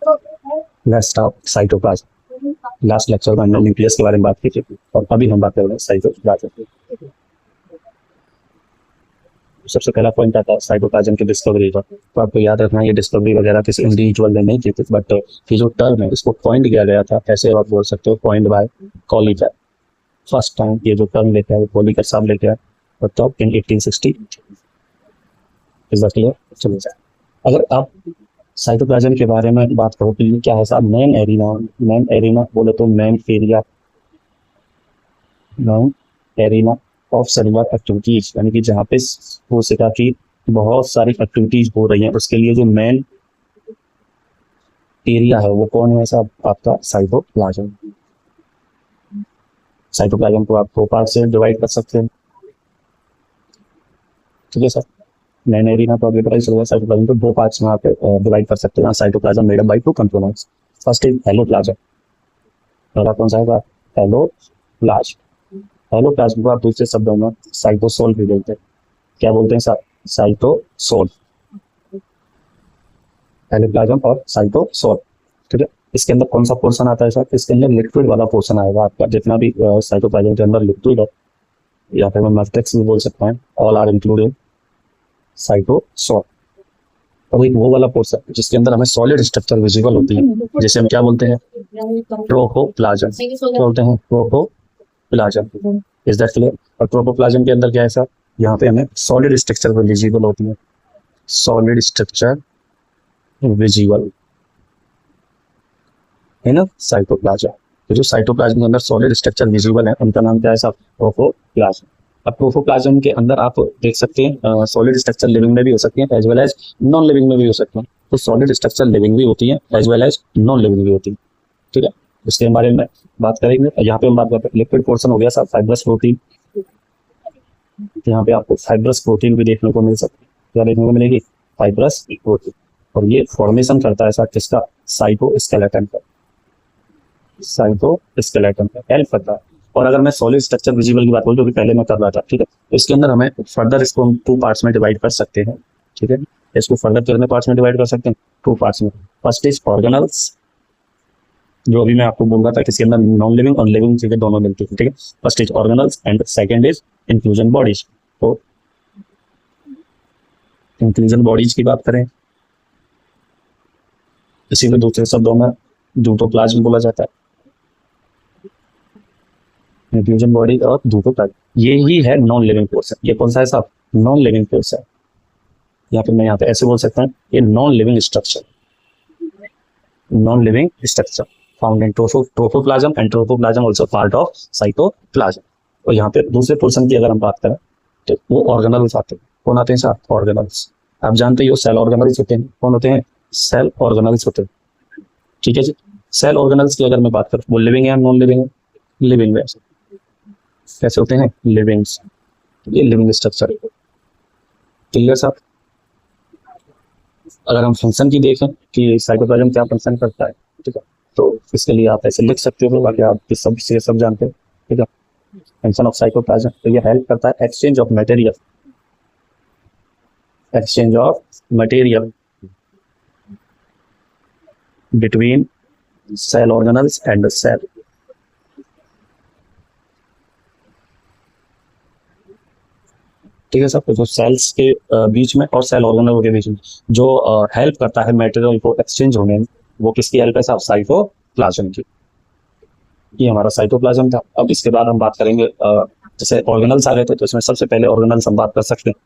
Let's talk cytoplasm. Last lecture में हमने nucleus के बारे में बात की थी और अभी हम बात कर रहे हैं साइटोप्लाज्म की। सबसे पहला पॉइंट आता है साइटोप्लाज्म की डिस्कवरी का। तो आपको याद रखना ये डिस्कवरी वगैरह किसी इंडिविजुअल ने नहीं की थी, बट ये जो टर्म है इसको पॉइंट किया गया था, ऐसे आप बोल सकते हो, पॉइंट बाय कॉलिकर। फर्स्ट टाइम ये जो टर्म लेके आए वो कॉलिकर साहब लेके आए, और तब इन 1860। Is that clear? चलिए सर, अगर आप साइटोप्लाज्म के बारे में बात करो तो ये क्या है साहब? मेन एरिना बोले तो main arena of cellular activities, यानी कि जहाँ पे कोशिका की बहुत सारी एक्टिविटीज हो रही हैं उसके लिए जो मेन एरिया है वो कौन है साहब? आपका साइटोप्लाज्म। साइटोप्लाज्म को आप 2 पार्ट से डिवाइड कर सकते हैं, ठीक है सर। मेन एरिना तो अभी पता ही चल गया। साइटोप्लाज्म को 2 पार्ट्स में आप डिवाइड कर सकते हैं। Cytoplasm made up by 2 components. First is hyaloplasm. पहला कौन सा है? हेलोप्लाज्म। हेलोप्लाज्म को आप दूसरे शब्दों में साइटोसोल भी बोलते हैं। क्या बोलते हैं सर? साइटोसोल। हेलोप्लाज्म और साइटोसोल, ठीक है। इसके अंदर कौन सा पोर्शन आता है सर? इसके अंदर लिक्विड वाला पोर्शन आएगा आपका। जितना भी साइटोप्लाज्म के अंदर लिक्विड है, या फिर मैट्रिक्स भी बोल सकते हैं, ऑल आर इंक्लूडेड साइटोसोल। और एक वो वाला पोर्शन जिसके अंदर हमें सॉलिड स्ट्रक्चर विजिबल होती है, जिसे हम क्या बोलते हैं? ट्रोफोप्लाज्म। क्या बोलते हैं? ट्रोफोप्लाज्म। Is that clear? और ट्रोफोप्लाज्म के अंदर क्या है सर? यहाँ पे हमें सॉलिड स्ट्रक्चर विजिबल होती है। सॉलिड स्ट्रक्चर विजिबल है ना साइटोप्लाज्म। तो जो साइटोप्लाज्म के अंदर सॉलिड स्ट्रक्चर विजिबल है उनका नाम क्या है साहब? ट्रोफोप्लाज्म। अब ट्रोफोप्लाज्म के अंदर आप देख सकते हैं सॉलिड स्ट्रक्चर लिविंग में भी हो सकती है as well as non living में भी हो सकते हैं। तो सॉलिड स्ट्रक्चर लिविंग भी होती है as well as non living भी होती है, ठीक है। इसके बारे में बात करेंगे। यहाँ पे हम बात करते हैं लिक्विड पोर्शन हो गया साहब, फाइब्रस प्रोटीन। यहाँ पे आपको फाइब्रस प्रोटीन भी देखने को मिल सकती है। क्या देखने को मिलेगी? Fibrous protein. और ये फॉर्मेशन करता है सर किसका? साइटोस्केलेटन का। साइटोस्केलेटन का हेल्प करता है। और अगर मैं सॉलिड स्ट्रक्चर विजिबल की बात करूँ जो कि पहले मैं कर रहा था, ठीक है, तो इसके अंदर हमें फर्दर इसको 2 पार्ट्स में डिवाइड कर सकते हैं, ठीक है। इसको फर्दर कितने पार्ट्स में डिवाइड कर सकते हैं? 2 पार्ट्स में। फर्स्ट इज ऑर्गेनल्स, जो अभी मैं आपको बोल रहा था कि इसके अंदर नॉन लिविंग और लिविंग चीजें दोनों मिलती है, ठीक है। First is organelles and second is inclusion bodies. तो इंक्लूजन बॉडीज की बात करें, इसी में दूसरे शब्दों में ड्यूटोप्लाज्म बोला जाता है। इंक्लूजन बॉडी और ड्यूटोप्लाज्म ये ही है नॉन लिविंग पोर्शन। ये कौन सा है साहब? Non living portion. यहाँ पे मैं यहाँ पे ऐसे बोल सकता हूँ ये non living structure, non living structure found in trophoplasm and trophoplasm also part of cytoplasm. और यहाँ पे दूसरे पोर्शन की अगर हम बात करें तो वो ऑर्गेनल्स आते हैं। कौन आते हैं साहब? ऑर्गेनल्स। आप जानते ही हो सेल ऑर्गेनल्स होते हैं। कौन होते हैं? सेल ऑर्गेनल्स होते हैं, ठीक है जी। सेल ऑर्गेनल्स की अगर मैं बात करूँ वो लिविंग है या नॉन लिविंग है? लिविंग है। कैसे होते हैं? लिविंग। ये लिविंग स्ट्रक्चर, क्लियर साहब। अगर हम फंक्शन की देखें कि साइटोप्लाज्म क्या फंक्शन करता है, ठीक है, तो इसके लिए आप ऐसे लिख सकते हो बाकी आप सब जानते हो, ठीक है। फंक्शन ऑफ साइटोप्लाज्म, तो ये हेल्प करता है exchange of material, exchange of material between cell organelles and cell, ठीक है सर। तो सेल्स के बीच में और सेल ऑर्गेनल के बीच में जो हेल्प करता है मटेरियल को एक्सचेंज होने में, वो किसकी हेल्प है साहब? साइटोप्लाज्म की। ये हमारा साइटोप्लाज्म था। अब इसके बाद हम बात करेंगे जैसे ऑर्गेनल्स आ गए थे, तो इसमें सबसे पहले ऑर्गेनल्स हम बात कर सकते हैं